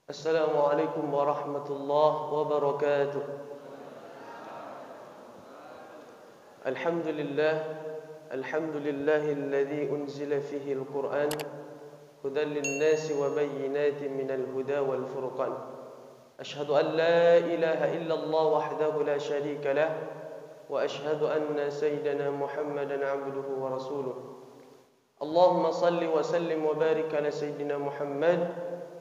Assalamualaikum warahmatullahi wabarakatuh. Alhamdulillah, alhamdulillahilladzi unzila fihi al-Qur'an hudan lin-nasi wa bayyinatin minal huda wal furqan. Ashhadu an la ilaha illallah wahdahu la syarika lah wa ashhadu anna sayyidana Muhammadan 'abduhu wa rasuluh. Allahumma salli wa sallim wa barik ala sayyidina Muhammad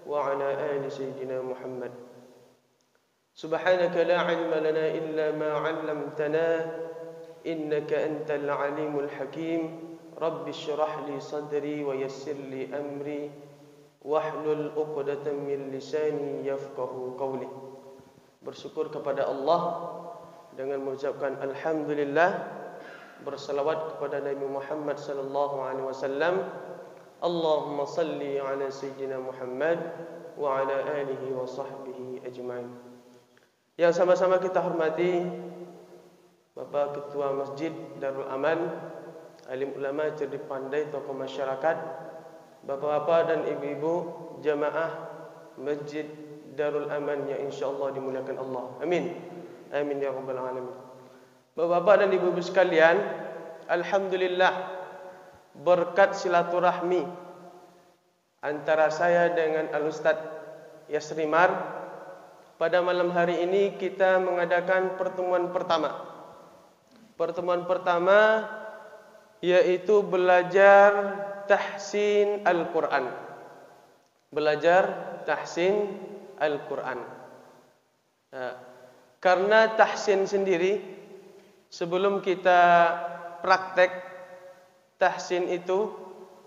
wa ala ali sayyidina Muhammad. Subhanaka la 'ilma lana illa ma 'allamtana innaka antal 'alimul hakim. Rabbi shrah li sadri wa yassir li amri wahlul 'uqdatam min lisani yafqahu qawli. Bersyukur kepada Allah dengan mengucapkan alhamdulillah, bersalawat kepada Nabi Muhammad sallallahu alaihi wasallam. Allahumma salli ala sayyidina Muhammad wa ala alihi wa sahbihi ajma'in. Yang sama-sama kita hormati Bapak Ketua Masjid Darul Aman, alim ulama, cerdik pandai, tokoh masyarakat, bapak-bapak dan ibu-ibu jamaah Masjid Darul Aman yang insyaallah dimuliakan Allah. Amin. Amin ya rabbal alamin. Bapak-bapak dan ibu-ibu sekalian, alhamdulillah berkat silaturahmi antara saya dengan Al-Ustaz Yasrimar, pada malam hari ini kita mengadakan pertemuan pertama. Pertemuan pertama yaitu belajar tahsin Al-Quran. Belajar tahsin Al-Quran. Nah, karena tahsin sendiri, sebelum kita praktek tahsin itu,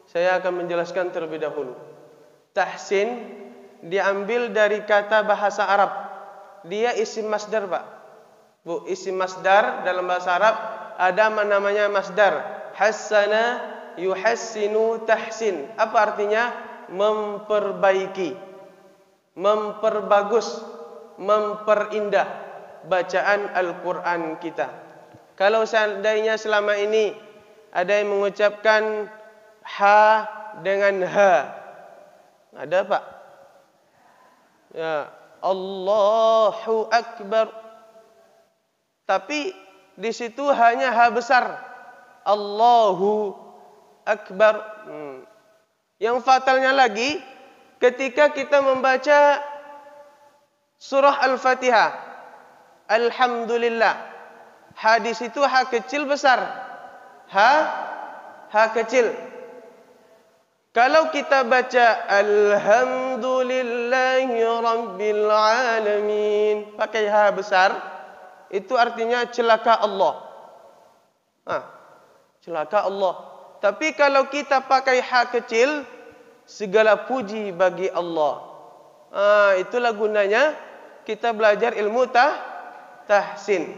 saya akan menjelaskan terlebih dahulu. Tahsin diambil dari kata bahasa Arab. Dia isim masdar, Pak. Bu, isim masdar dalam bahasa Arab ada namanya masdar. Hassana yuhassinu tahsin. Apa artinya? Memperbaiki, memperbagus, memperindah bacaan Al-Quran kita. Kalau seandainya selama ini ada yang mengucapkan ha dengan ha, ada Pak? Ya, Allahu Akbar. Tapi di situ hanya ha besar. Allahu Akbar. Yang fatalnya lagi, ketika kita membaca surah Al-Fatihah, Alhamdulillah, ha di situ ha kecil besar. Ha kecil. Kalau kita baca Alhamdulillahi Rabbil Alamin pakai ha besar, itu artinya celaka Allah. Celaka Allah. Tapi kalau kita pakai ha kecil, segala puji bagi Allah. Itulah gunanya kita belajar ilmu tahsin.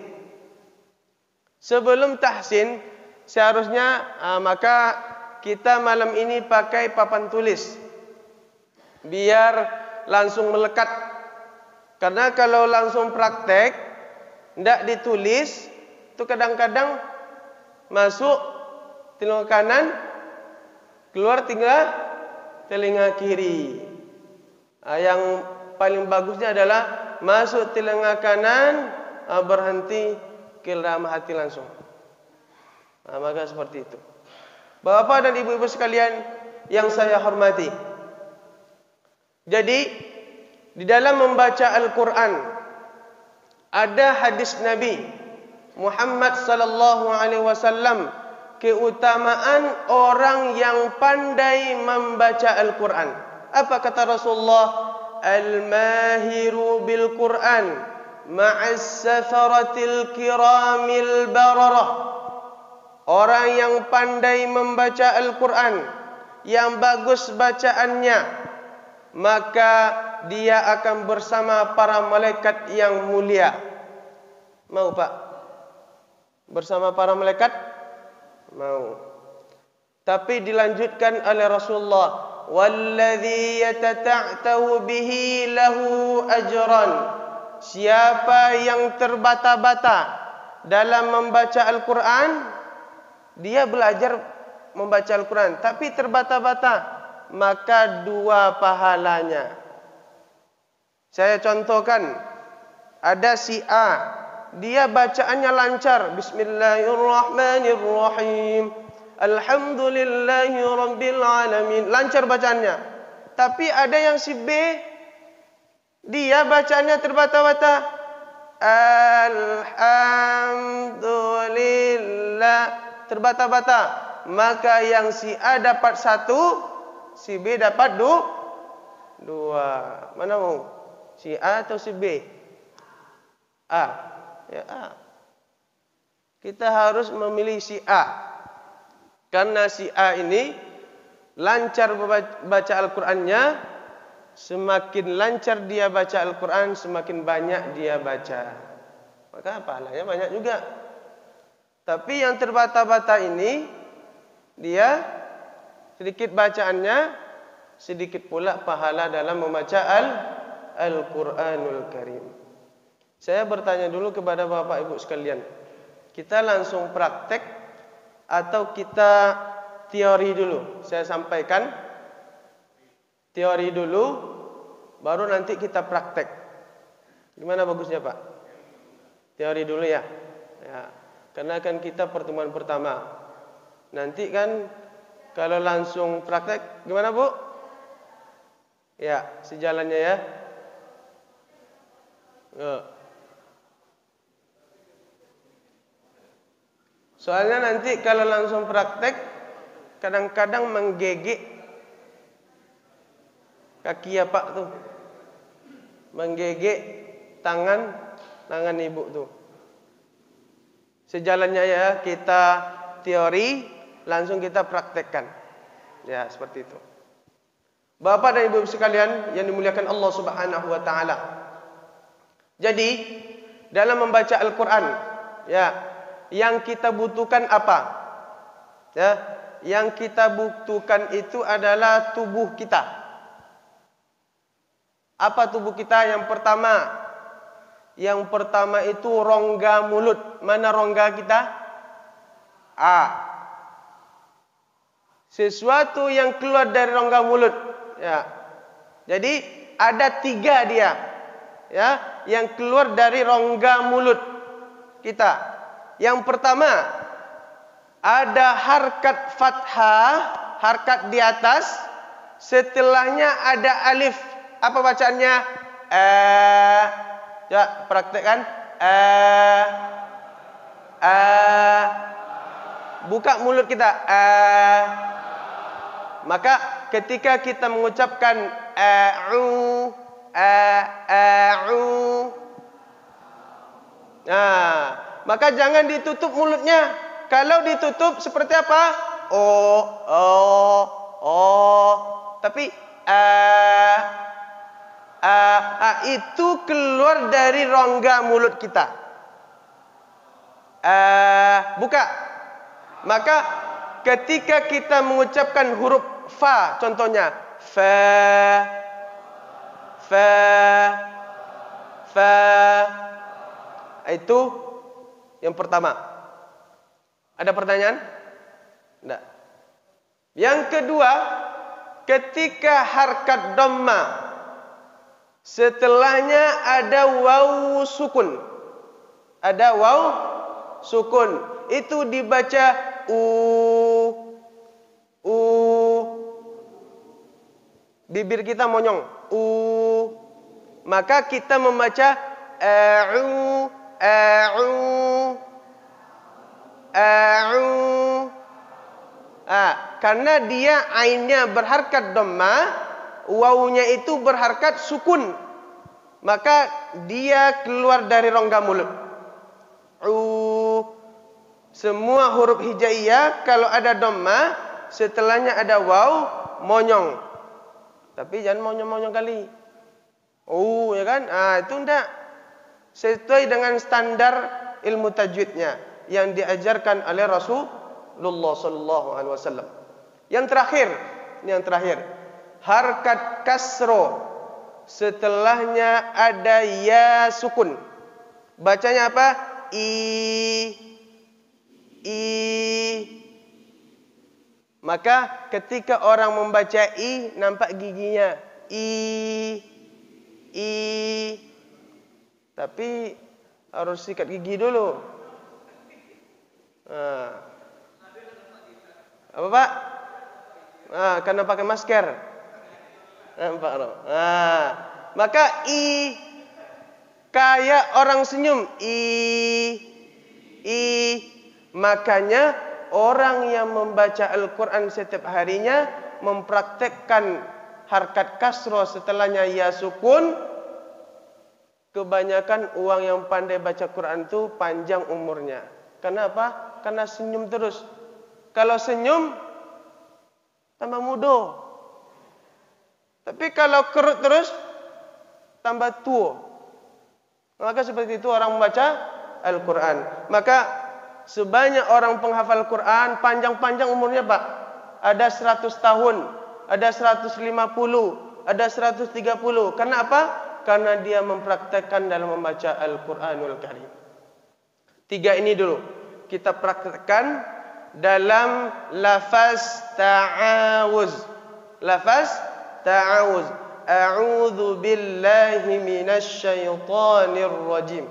Sebelum tahsin, seharusnya maka kita malam ini pakai papan tulis, biar langsung melekat. Karena kalau langsung praktek tidak ditulis, itu kadang-kadang masuk telinga kanan, keluar telinga kiri. Yang paling bagusnya adalah masuk telinga kanan, berhenti ke dalam hati langsung. Maka seperti itu. Bapak dan ibu-ibu sekalian yang saya hormati. Jadi di dalam membaca Al-Quran ada hadis Nabi Muhammad sallallahu alaihi wasallam, keutamaan orang yang pandai membaca Al-Quran. Apa kata Rasulullah? Al-mahiru bil Quran ma'as safaratil kiramil bararah. Orang yang pandai membaca Al-Quran, yang bagus bacaannya, maka dia akan bersama para malaikat yang mulia. Mau Pak? Bersama para malaikat? Mau. Tapi dilanjutkan oleh Rasulullah, walladzi yatata'tahu bihi lahu ajran. Siapa yang terbata-bata dalam membaca Al-Quran, dia belajar membaca Al-Quran, tapi terbata-bata, maka 2 pahalanya. Saya contohkan, ada si A, dia bacaannya lancar, Bismillahirrahmanirrahim, Alhamdulillahi Rabbil Alamin, lancar bacaannya. Tapi ada yang si B, dia bacaannya terbata-bata, Alhamdulillah, terbata-bata. Maka yang si A dapat 1, si B dapat 2. Mana mau? Si A atau si B? A. Ya A. Kita harus memilih si A. Karena si A ini lancar baca Al-Qur'annya, semakin lancar dia baca Al-Qur'an, semakin banyak dia baca. Maka pahalanya banyak juga. Tapi yang terbata-bata ini, dia sedikit bacaannya, sedikit pula pahala dalam membaca Al-Qur'anul Karim. Saya bertanya dulu kepada Bapak Ibu sekalian, kita langsung praktek atau kita teori dulu? Saya sampaikan teori dulu, baru nanti kita praktek. Gimana bagusnya Pak? Teori dulu ya. Karena kan kita pertemuan pertama. Nanti kan kalau langsung praktek, gimana Bu? Ya, sejalannya ya. Soalnya nanti kalau langsung praktek, kadang-kadang menggigit kaki ya Pak tuh, menggigit tangan ibu tuh. Sejalannya ya, kita teori, langsung kita praktekkan. Ya, seperti itu. Bapak dan Ibu sekalian yang dimuliakan Allah Subhanahu wa taala. Jadi, dalam membaca Al-Qur'an, ya, yang kita butuhkan apa? Ya, yang kita butuhkan itu adalah tubuh kita. Apa tubuh kita? Yang pertama itu rongga mulut. Mana rongga kita? A. Sesuatu yang keluar dari rongga mulut. Ya. Jadi ada 3 dia. Ya, yang keluar dari rongga mulut kita. Yang pertama, ada harkat fathah, harkat di atas, setelahnya ada alif. Apa bacaannya? Ya, praktekkan. Buka mulut kita. Maka ketika kita mengucapkan maka jangan ditutup mulutnya. Kalau ditutup seperti apa? Tapi itu keluar dari rongga mulut kita. Buka. Maka ketika kita mengucapkan huruf fa, contohnya itu yang pertama. Ada pertanyaan? Tidak. Yang kedua, ketika harkat dhamma, setelahnya ada waw sukun. Ada waw sukun. Itu dibaca bibir kita monyong. Maka kita membaca karena dia ainnya berharkat dhamma, wawunya itu berharkat sukun, maka dia keluar dari rongga mulut. Semua huruf hijaiyah kalau ada dhamma, setelahnya ada waw, monyong. Tapi jangan monyong-monyong kali. Ya kan? Itu enggak sesuai dengan standar ilmu tajwidnya yang diajarkan oleh Rasulullah sallallahu alaihi wasallam. Yang terakhir, harkat kasro, setelahnya ada ya sukun. Bacanya apa? Maka ketika orang membaca nampak giginya. Tapi harus sikat gigi dulu. Apa Pak? Karena pakai masker. Nampak no? Maka kayak orang senyum. Makanya orang yang membaca Al-Quran setiap harinya mempraktekkan harkat kasroh setelahnya ya sukun. Kebanyakan orang yang pandai baca Quran itu panjang umurnya. Kenapa? Karena senyum terus. Kalau senyum tambah muda. Tapi kalau kerut terus tambah tua. Maka seperti itu orang membaca Al-Quran. Maka sebanyak orang penghafal Quran, panjang-panjang umurnya Pak. Ada 100 tahun, ada 150, ada 130. Karena apa? Karena dia mempraktekkan dalam membaca Al-Quranul Karim. 3 ini dulu kita praktekkan dalam lafaz ta'awuz. Lafaz ta'awuz. A'udzu billahi minasy syaithanir rajim.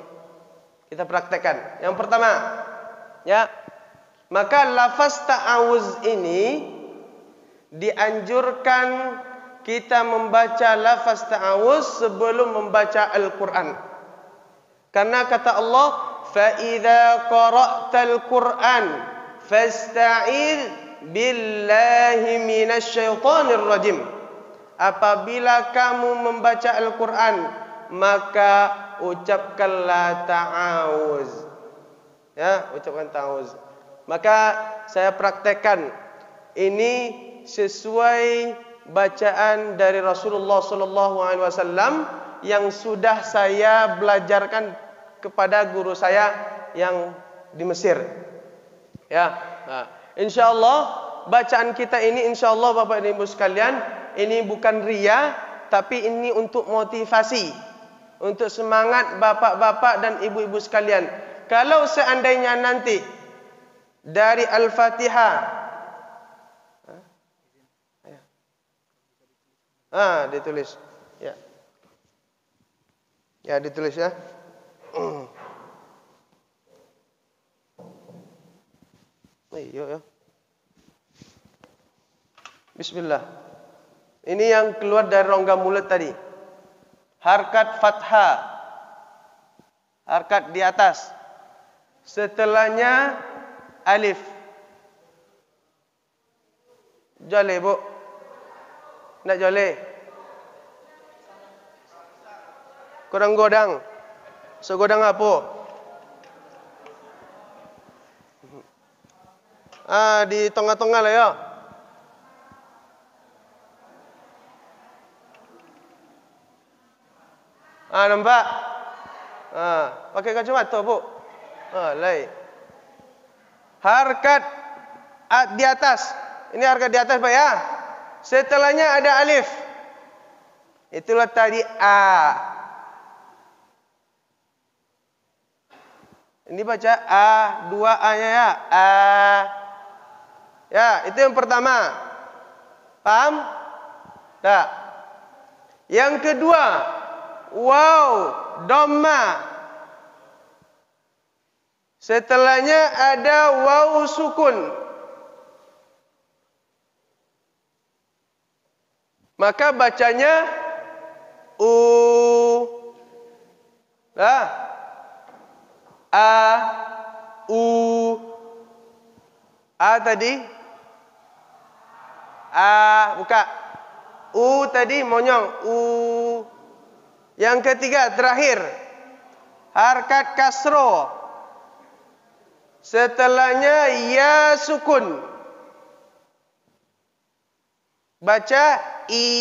Kita praktekkan. Yang pertama, ya. Maka lafaz ta'awuz ini dianjurkan kita membaca lafaz ta'awuz sebelum membaca Al-Quran. Karena kata Allah, fa idza qara'tal Qur'an fasta'idz billahi minasy syaithanir rajim. Apabila kamu membaca Al-Quran, maka ucapkanlah ta'awuz. Ya, ucapkan ta'awuz. Maka saya praktekkan ini sesuai bacaan dari Rasulullah sallallahu alaihi wasallam yang sudah saya belajarkan kepada guru saya yang di Mesir. Ya, insyaallah bacaan kita ini insyaallah Bapak dan Ibu sekalian, ini bukan riya, tapi ini untuk motivasi, untuk semangat bapak-bapak dan ibu-ibu sekalian. Kalau seandainya nanti dari Al-Fatihah ditulis. Ya. Ya, ditulis ya. Iya ya. Bismillah. Ini yang keluar dari rongga mulut tadi. Harkat fathah. Harkat di atas. Setelahnya alif. Joleh, Bu. Nak joleh. Kurang godang. Segodang apa? Di tengah-tengah lah ya. Nampak? Pakai kacamata, Bu. Lain. Harkat di atas. Ini harkat di atas, Pak ya. Setelahnya ada alif. Itulah tadi A. Ini baca A, 2A-nya ya. A. Ya, itu yang pertama. Paham? Tak. Yang kedua, waw, dhamma. Setelahnya ada waw sukun. Maka bacanya U. A, U. A tadi. A, buka. U tadi monyong. U. Yang ketiga, terakhir. Harkat kasro. Setelahnya ya sukun. Baca I.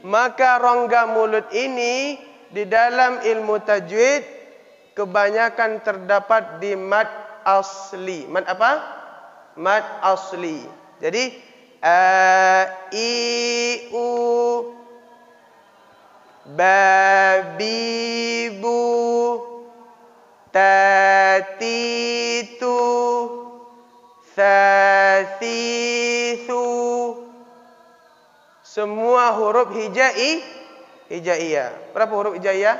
Maka rongga mulut ini di dalam ilmu tajwid kebanyakan terdapat di mad asli. Mad apa? Mad asli. Jadi A, I, U, Ba, Bi, Bu, Ta, Ti, Tu, Tha, Thi, Thu, Semua huruf hijaiyah. Berapa huruf hijaiyah?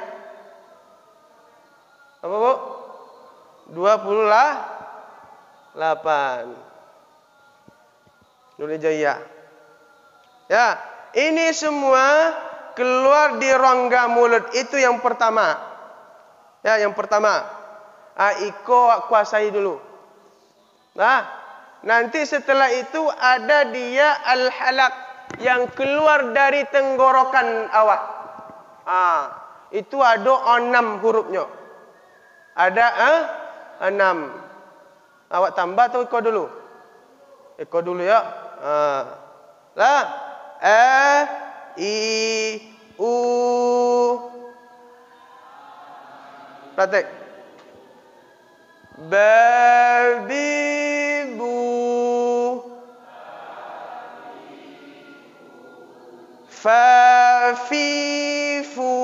Apa, Bu? 28. Huruf hijaiyah. Ya, ini semua keluar di rongga mulut. Itu yang pertama. Ya, yang pertama. Iko kuasai dulu. Nah, nanti setelah itu ada dia al-halaq yang keluar dari tenggorokan awak. Itu ada 6 hurufnya. Ada 6. Awak tambah atau iko dulu? Iko dulu ya. Lah, I, U. Praktek. Babi, bu. Fafifu.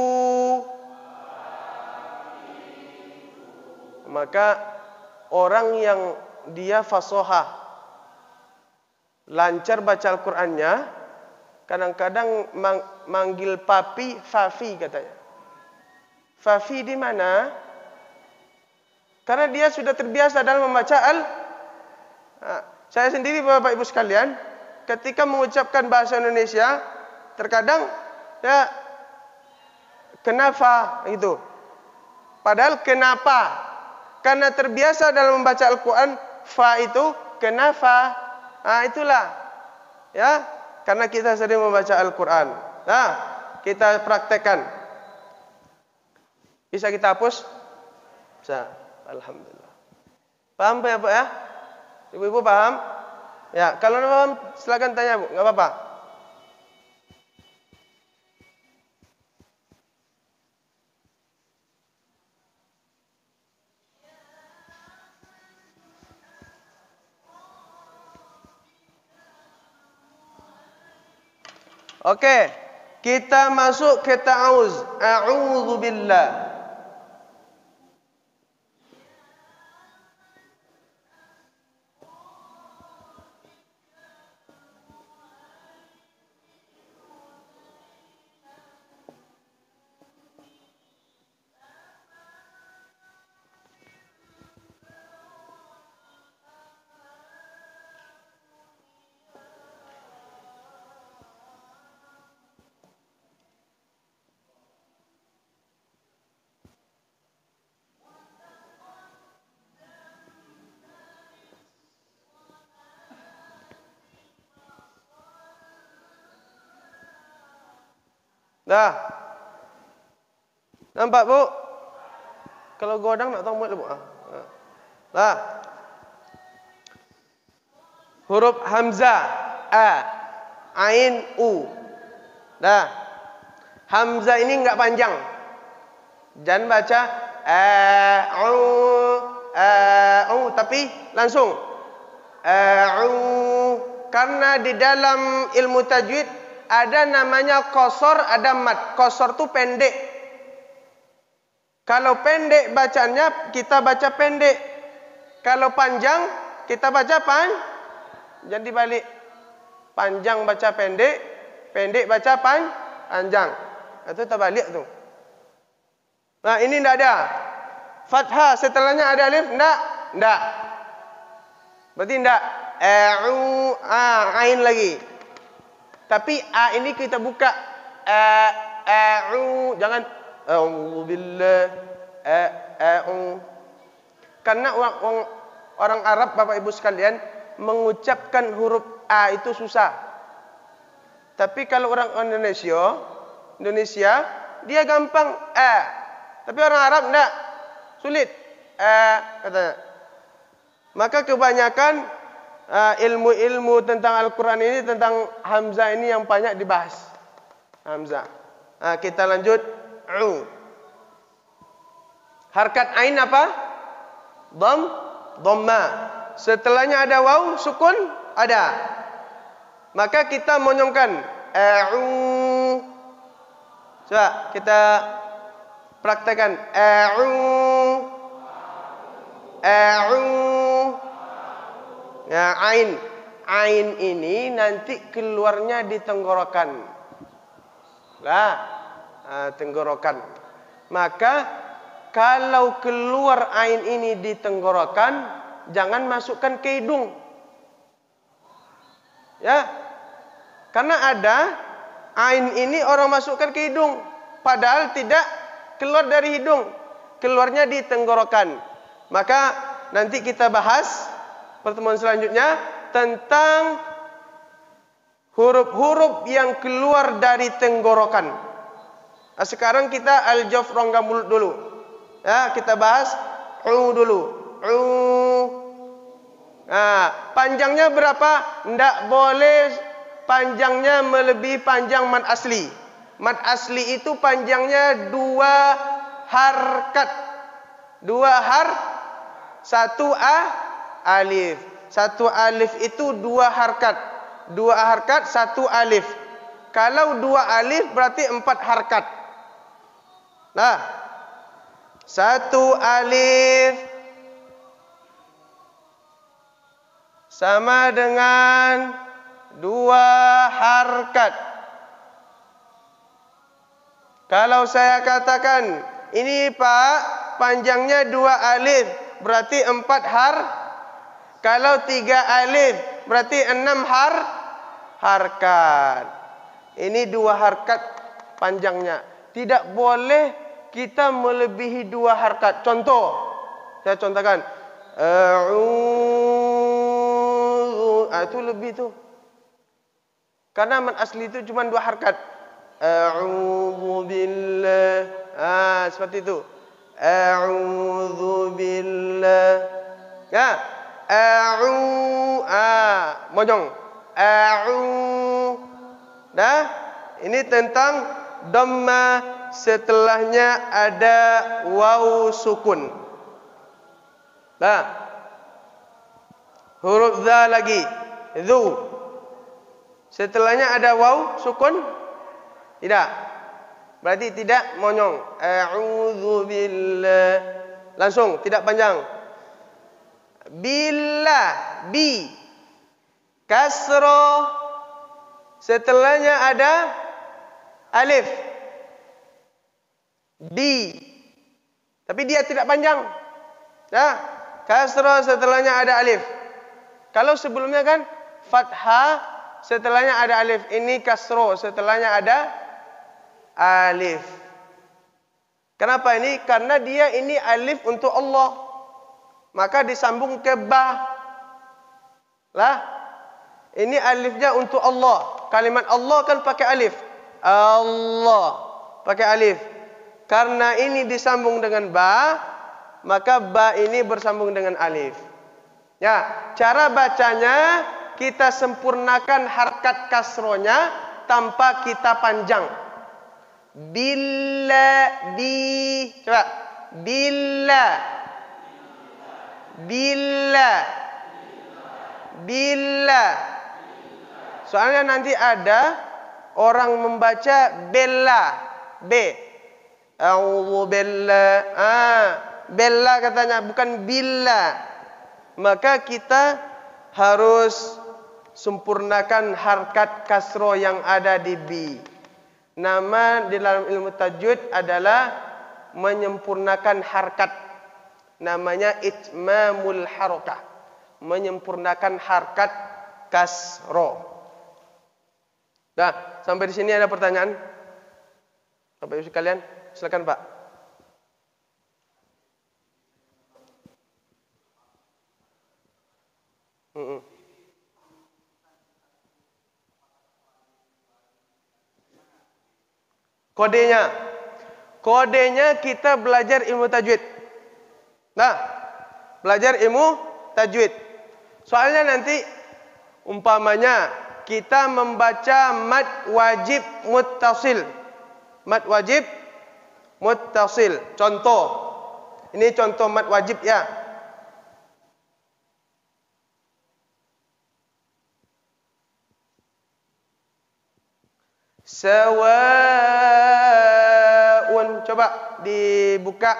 Maka orang yang dia fasohah, lancar baca Al-Qur'annya, kadang-kadang manggil papi, fafi katanya. Fafi di mana? Karena dia sudah terbiasa dalam membaca saya sendiri Bapak Ibu sekalian, ketika mengucapkan bahasa Indonesia, terkadang ya kenapa itu. Padahal kenapa? Karena terbiasa dalam membaca Al-Quran, fa itu kenapa? Itulah. Ya, karena kita sering membaca Al-Quran. Nah, kita praktekkan. Bisa kita hapus? Bisa. Alhamdulillah. Paham ya, Pak ya? Ibu-ibu paham? Ya, kalau paham silakan tanya, Bu, enggak apa-apa. Oke, kita masuk ke ta'awuz. A'udzu billah. Dah. Nampak, Bu? Kalau godang nak tahu muat, Bu. Dah. Huruf hamzah a, ain u. Dah. Hamzah ini enggak panjang. Jangan baca tapi langsung karena di dalam ilmu tajwid ada namanya qasar, ada mad. Qasar tu pendek. Kalau pendek bacanya kita baca pendek. Kalau panjang kita baca jangan dibalik. Panjang baca pendek, pendek baca panjang. Itu terbalik tu. Nah, ini tidak ada. Fathah setelahnya ada alif? Tidak. Berarti tidak. Ain lagi. Tapi a ini kita buka. Jangan. A'udzubillah. Karena orang Arab, Bapak Ibu sekalian, mengucapkan huruf a itu susah. Tapi kalau orang Indonesia, dia gampang Tapi orang Arab enggak. Sulit. Katanya. Maka kebanyakan ilmu-ilmu tentang Al-Quran ini, tentang hamzah ini yang banyak dibahas. Hamzah. Kita lanjut. Harkat ain apa? Dhamma. Setelahnya ada waw, sukun ada. Maka kita monyongkan. Coba kita praktekkan. Ya, ain. ain ini nanti keluarnya di tenggorokan. Lah, tenggorokan. Maka kalau keluar ain ini di tenggorokan, jangan masukkan ke hidung. Ya. Karena ada ain ini orang masukkan ke hidung, padahal tidak keluar dari hidung, keluarnya di tenggorokan. Maka nanti kita bahas pertemuan selanjutnya tentang huruf-huruf yang keluar dari tenggorokan. Nah, sekarang kita al-jawf rongga mulut dulu. Ya, kita bahas dulu. Nah, panjangnya berapa? Tidak boleh panjangnya melebihi panjang mad asli. Mad asli itu panjangnya 2 harkat. 1 alif. 1 alif itu 2 harkat. 2 harkat 1 alif. Kalau 2 alif berarti 4 harkat. Nah, 1 alif sama dengan 2 harkat. Kalau saya katakan, ini Pak, panjangnya 2 alif, berarti 4 Kalau 3 alif, berarti 6 harkat. Ini 2 harkat panjangnya. Tidak boleh kita melebihi 2 harkat. Contoh, saya contohkan. Itu lebih tu. Karena mad asli itu cuma 2 harkat. A'udzu billah. Seperti itu. A'udzu billah. Ya. Mojong. Dah. Ini tentang dhamma, setelahnya ada waw sukun. Nah. Huruf za lagi. Zu. Setelahnya ada waw sukun? Tidak. Berarti tidak monyong. A'udzu billah. Langsung, tidak panjang. Billah, bi. Kasroh. Setelahnya ada alif. Bi. Tapi dia tidak panjang. Nah, kasroh setelahnya ada alif. Kalau sebelumnya kan fathah, setelahnya ada alif. Ini kasroh, setelahnya ada alif. Kenapa ini? Karena dia ini alif untuk Allah. Maka disambung ke ba. Lah, ini alifnya untuk Allah. Kalimat Allah kan pakai alif. Allah pakai alif. Karena ini disambung dengan ba, maka ba ini bersambung dengan alif. Ya, cara bacanya kita sempurnakan harkat kasronya tanpa kita panjang. Bila, bi. Coba. Bila. Bila. Bila. Soalnya nanti ada orang membaca bella. B. A'udzu billah. Bella katanya, bukan bila. Maka kita harus sempurnakan harkat kasroh yang ada di bi. Nama di dalam ilmu tajwid adalah menyempurnakan harkat. Namanya itmamul harakah. Menyempurnakan harkat kasroh. Dah, sampai di sini ada pertanyaan? Bapak Ibu sekalian, silakan Pak. Kodenya kita belajar ilmu tajwid. Nah, belajar ilmu tajwid. Soalnya nanti umpamanya kita membaca mad wajib muttasil. Mad wajib muttasil. Contoh. Ini contoh mad wajib ya. Sawaun. Coba dibuka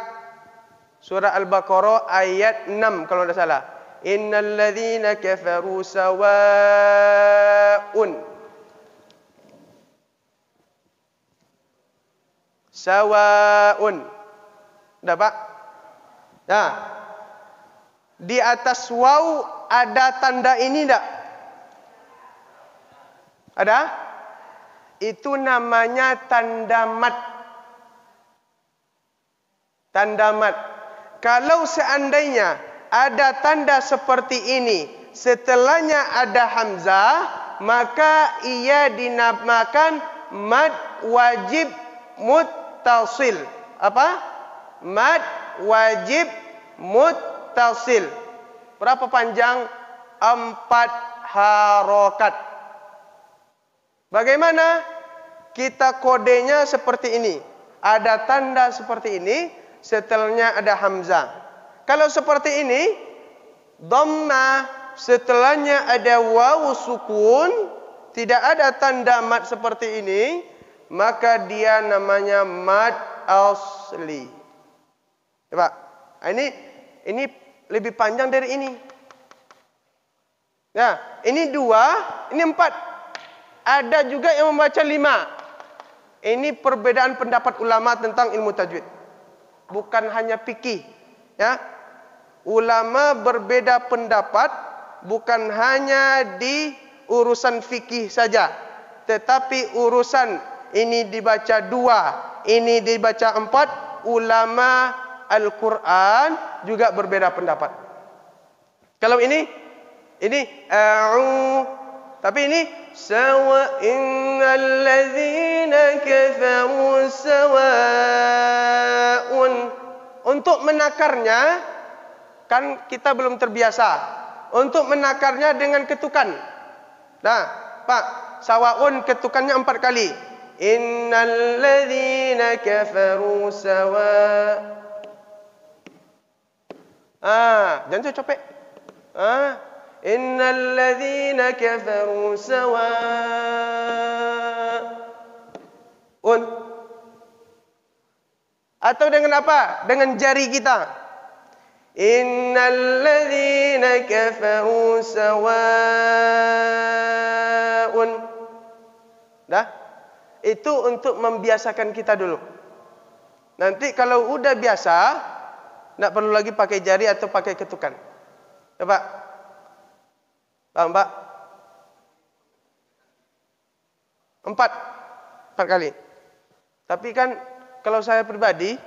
surah Al-Baqarah ayat 6 kalau tidak salah. Innal ladzina kafaru sawa'un. Sawa'un. Dah Pak? Nah. Di atas waw ada tanda ini tak? Ada? Itu namanya tanda mat. Tanda mat. Kalau seandainya ada tanda seperti ini, setelahnya ada hamzah, maka ia dinamakan mad wajib muttasil. Apa? Mad wajib muttasil. Berapa panjang? 4 harokat. Bagaimana? Kita kodenya seperti ini. Ada tanda seperti ini, setelahnya ada hamzah. Kalau seperti ini, dhammah, setelahnya ada waw sukun, tidak ada tanda mad seperti ini, maka dia namanya mad asli. Ya, Pak. Ini lebih panjang dari ini. Ya, ini 2, ini 4. Ada juga yang membaca 5. Ini perbedaan pendapat ulama tentang ilmu tajwid. Bukan hanya fikih, ya. Ulama berbeda pendapat bukan hanya di urusan fikih saja, tetapi urusan ini dibaca 2, ini dibaca 4, ulama Al-Quran juga berbeda pendapat. Kalau ini tapi ini sawa innal ladzina kafaru sawaun. Untuk menakarnya kan kita belum terbiasa. Untuk menakarnya dengan ketukan. Nah, Pak, sawaun ketukannya 4 kali. Innal ladzina kafaru sawa. Jangan saya copek. Innal ladzina kafaru sawaun. Atau dengan apa? Dengan jari kita. Innal ladzina kafaru sawaun. Dah? Itu untuk membiasakan kita dulu. Nanti kalau udah biasa, tak perlu lagi pakai jari atau pakai ketukan. Ya, Pak? Paham, Pak? 4 kali. Tapi kan kalau saya pribadi,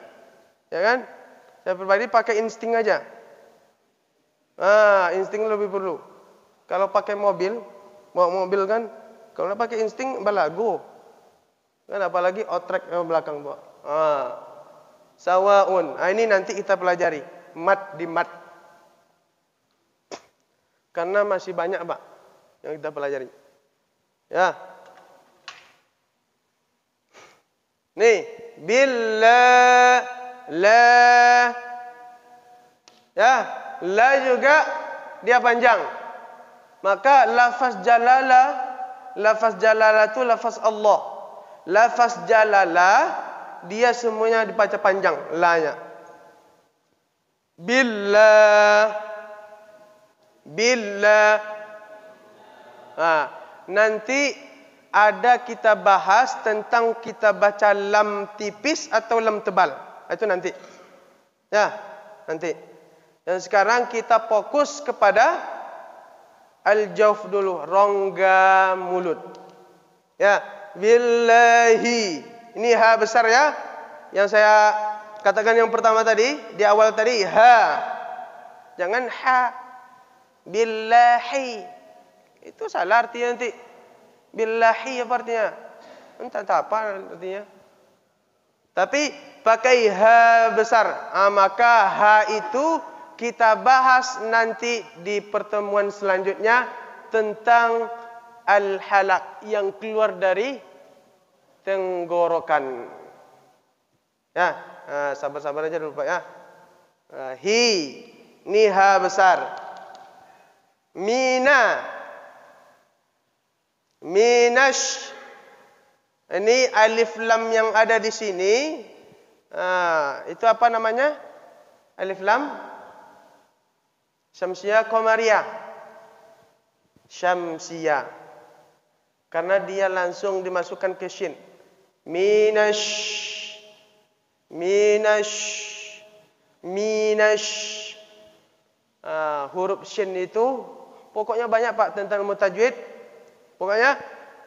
ya kan? Saya pribadi pakai insting aja. Insting lebih perlu. Kalau pakai mobil, bawa mobil kan, kalau nak pakai insting balagu. Kan apalagi otrek belakang bawa. Sawaun. Ini nanti kita pelajari. Mat di mat. Karena masih banyak, Pak, yang kita pelajari. Ya. Nih, billah, la. Ya, la juga dia panjang. Maka lafaz jalalah itu lafaz Allah. Lafaz jalalah dia semuanya dibaca panjang, la-nya. Billah. Billah. Nanti ada kita bahas tentang kita baca lam tipis atau lam tebal. Itu nanti. Ya, nanti. Dan sekarang kita fokus kepada al-jawf dulu, rongga mulut. Ya, billahi. Ini ha besar ya. Yang saya katakan yang pertama tadi, di awal tadi ha. Jangan ha. Billahi. Itu salah artinya nanti. Billahi apa artinya? Entah apa artinya. Tapi pakai ha besar. Maka ha itu kita bahas nanti di pertemuan selanjutnya tentang al-halaq yang keluar dari tenggorokan. Ya, sabar-sabar aja dulu Pak ya. Hi, ini ha besar. Mina, minash. Ini alif lam yang ada di sini. Itu apa namanya? Alif lam. Syamsiyah, qamariyah. Syamsiyah. Karena dia langsung dimasukkan ke shin. Minash. Huruf shin itu pokoknya banyak Pak tentang ilmu tajwid. Pokoknya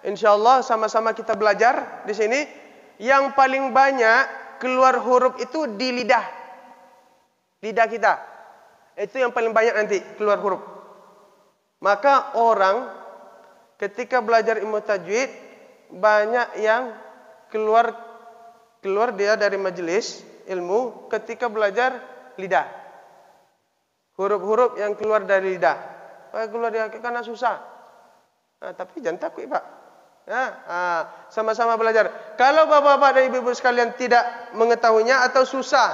insyaallah sama-sama kita belajar di sini. Yang paling banyak keluar huruf itu di lidah. Lidah kita. Itu yang paling banyak nanti keluar huruf. Maka orang ketika belajar ilmu tajwid banyak yang keluar dia dari majelis ilmu ketika belajar lidah. Huruf-huruf yang keluar dari lidah. Keluar dari karena susah. Tapi jangan takut Pak. Sama-sama belajar. Kalau bapak-bapak dan ibu-ibu sekalian tidak mengetahuinya atau susah,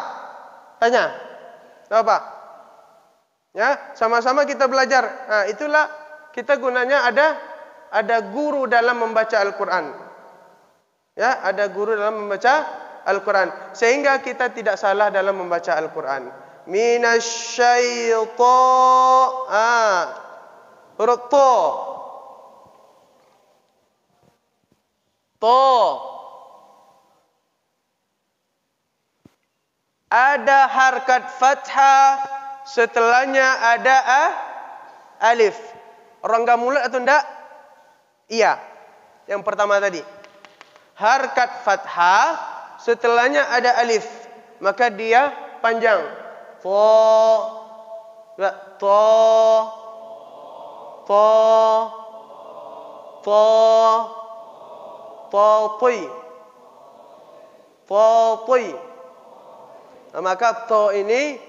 tanya. Apa? Ya, sama-sama kita belajar. Itulah kita gunanya ada guru dalam membaca Al-Quran. Ya, ada guru dalam membaca Al-Quran. Sehingga kita tidak salah dalam membaca Al-Quran. Minasyaitan. Huruf to. To. Ada harkat fathah, setelahnya ada alif. Rongga mulut atau enggak? Iya. Yang pertama tadi. Harkat fathah, setelahnya ada alif. Maka dia panjang. To, maka to ini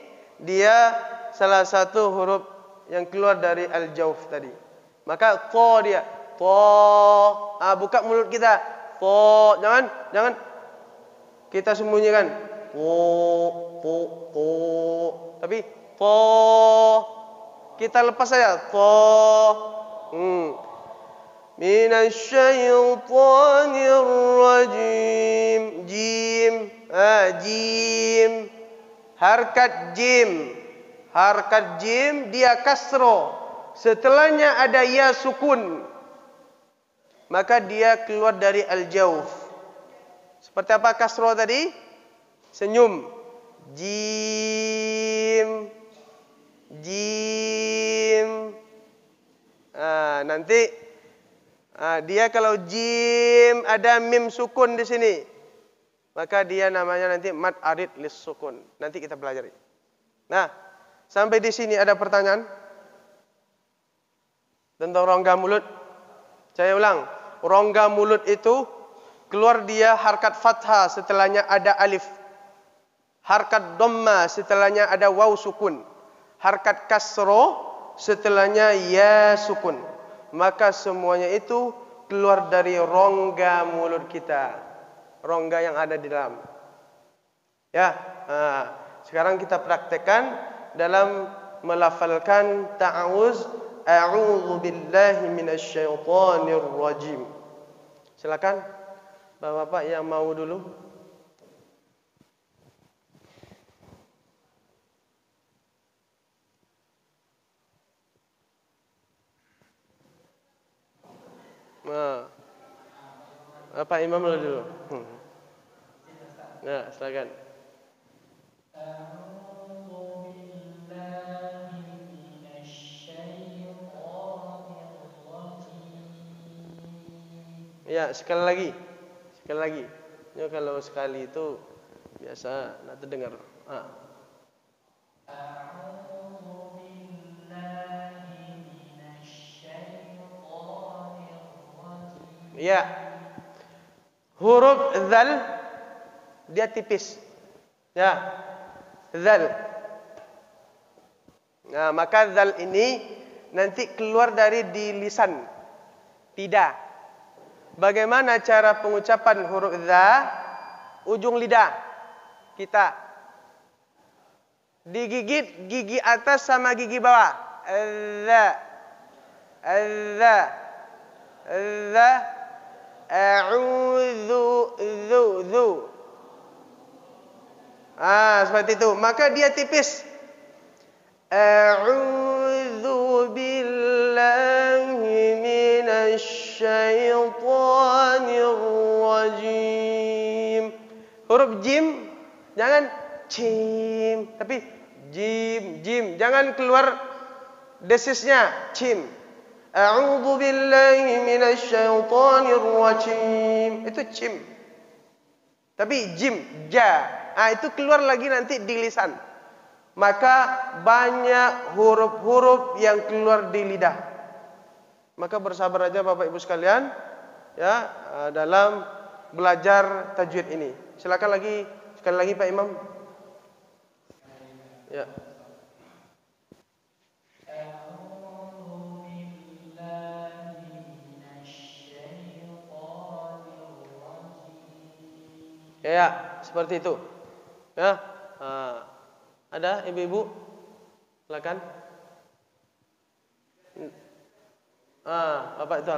dia salah satu huruf yang keluar dari al-jawf tadi. Maka to dia. To. Buka mulut kita. To. Jangan. Kita sembunyikan. To. Tapi to. Kita lepas saja. To. Minasyaitonir rajim. Jim. Jim. Harkat jim. Harkat jim dia kasro. Setelahnya ada ya sukun. Maka dia keluar dari al-jawf. Seperti apa kasro tadi? Senyum. Jim. Nanti dia kalau jim ada mim sukun di sini. Maka dia namanya nanti mad arid lis sukun. Nanti kita pelajari. Nah, sampai di sini ada pertanyaan tentang rongga mulut. Saya ulang, rongga mulut itu keluar dia harkat fathah, setelahnya ada alif. Harkat dhamma, setelahnya ada waw sukun. Harkat kasro, setelahnya ya sukun. Maka semuanya itu keluar dari rongga mulut kita. Rongga yang ada di dalam. Ya, sekarang kita praktekkan dalam melafalkan ta'awuz. A'udzu billahi minasyaitonir rajim. Silakan Bapak-bapak yang mau dulu. Apa imam dulu? Nah, silakan. Ya, sekali lagi. Ya, kalau sekali itu biasa nak terdengar. Ya. Huruf zal dia tipis. Ya. Zal. Nah, maka zal ini nanti keluar dari di lisan. Tidak. Bagaimana cara pengucapan huruf za? Ujung lidah kita digigit gigi atas sama gigi bawah. Za. Za. Za. A'udzu zu. Seperti itu. Maka dia tipis. A'udzu minasyaitonir rajim. Huruf jim jangan cim, tapi jim. Jangan keluar desisnya cim. A'udzu billahi minasyaitonir rajim. Itu cim. Tapi jim, ja. Itu keluar lagi nanti di lisan. Maka banyak huruf-huruf yang keluar di lidah. Maka bersabar aja Bapak Ibu sekalian ya dalam belajar tajwid ini. Silakan sekali lagi Pak Imam. Ya. Ya, seperti itu. Ya. Ada ibu-ibu? Silakan. Bapak itu.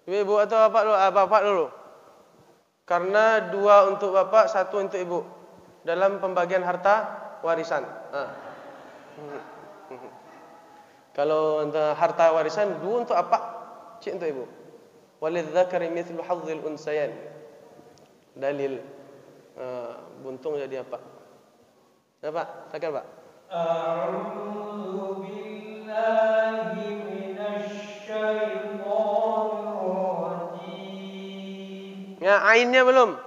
Ibu atau bapak dulu? Bapak dulu. Karena 2 untuk bapak, 1 untuk ibu. Dalam pembagian harta warisan. Kalau untuk harta warisan 2 untuk apa? Cik untuk ibu. Walidzakari mithlu hadzil unsayan. Dalil buntung jadi apa? Ya Pak, silakan Pak. A'udzu billahi minasyaitonir rajim. Ya, ainnya belum.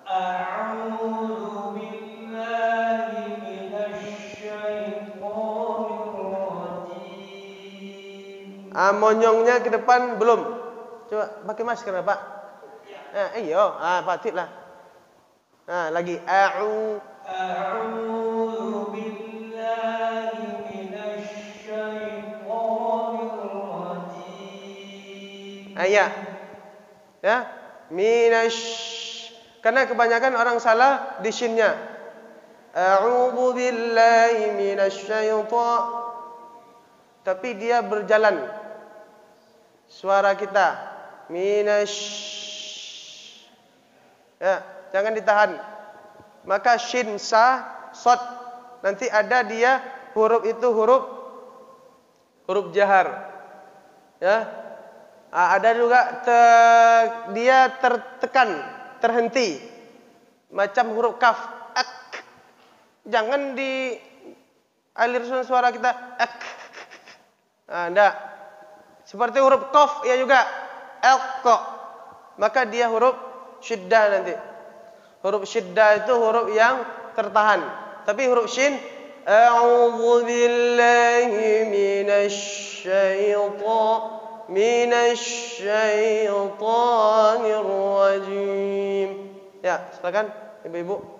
A'udzu billahi minasyaitonir rajim. Monyongnya ke depan belum. Coba pakai masker Pak. Iyo, Pak lah. Lagi a'udzu billahi minasyaitonir rajim. Ya. Karena kebanyakan orang salah di shinnya. A'udzu billahi minasyaiton. Tapi dia berjalan. Suara kita ya, jangan ditahan. Maka shin, sa, sod. Nanti ada dia huruf itu huruf jahar. Ya. Ada juga dia tertekan, terhenti. Macam huruf kaf, ak. Jangan dialir suara kita ak. Enggak. Seperti huruf qaf ya juga elqa. Maka dia huruf syiddah nanti. Huruf syiddah itu huruf yang tertahan. Tapi huruf shin a'udzu billahi minasyaitonir rajim. Ya, silakan ibu-ibu.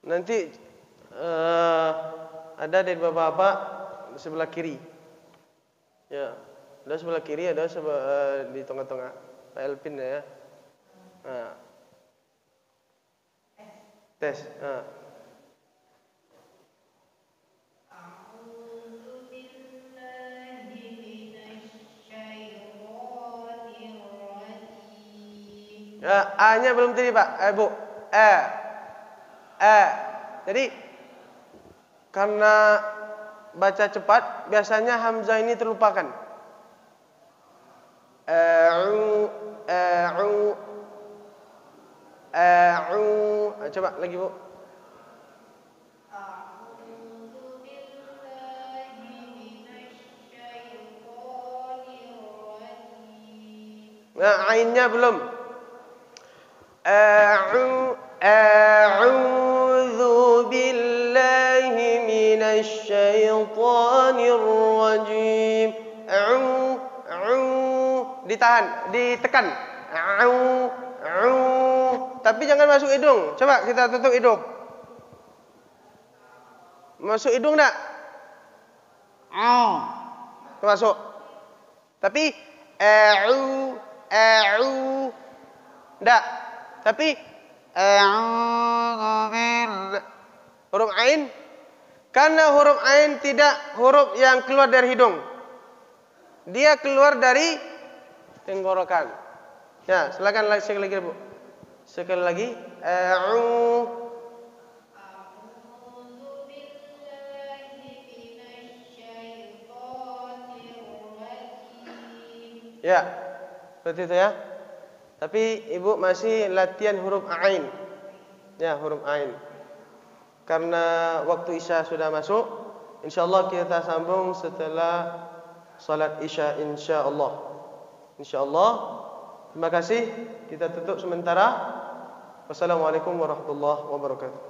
Nanti ada dari bapak-bapak sebelah kiri. Ya, ada sebelah kiri, ada di tengah-tengah. Pak Elpin ya. Tes. A-nya belum tadi Pak. Bu. Jadi karena baca cepat biasanya hamzah ini terlupakan. Coba lagi Bu. Ainnya belum. A'udzu billahi minasyaitonir rajim. Ditahan, ditekan. Tapi jangan masuk hidung. Coba kita tutup hidung. Masuk hidung enggak? Masuk. Tapi enggak. Tapi huruf ain. Karena huruf ain tidak huruf yang keluar dari hidung. Dia keluar dari tenggorokan. Ya, silakan sekali lagi Bu. Sekali lagi. A'udzu Ya, seperti itu ya. Tapi Ibu masih latihan huruf ain. Ya, huruf ain. Karena waktu Isya sudah masuk, insyaallah kita sambung setelah salat Isya insyaallah. Insyaallah. Terima kasih. Kita tutup sementara. Wassalamualaikum warahmatullahi wabarakatuh.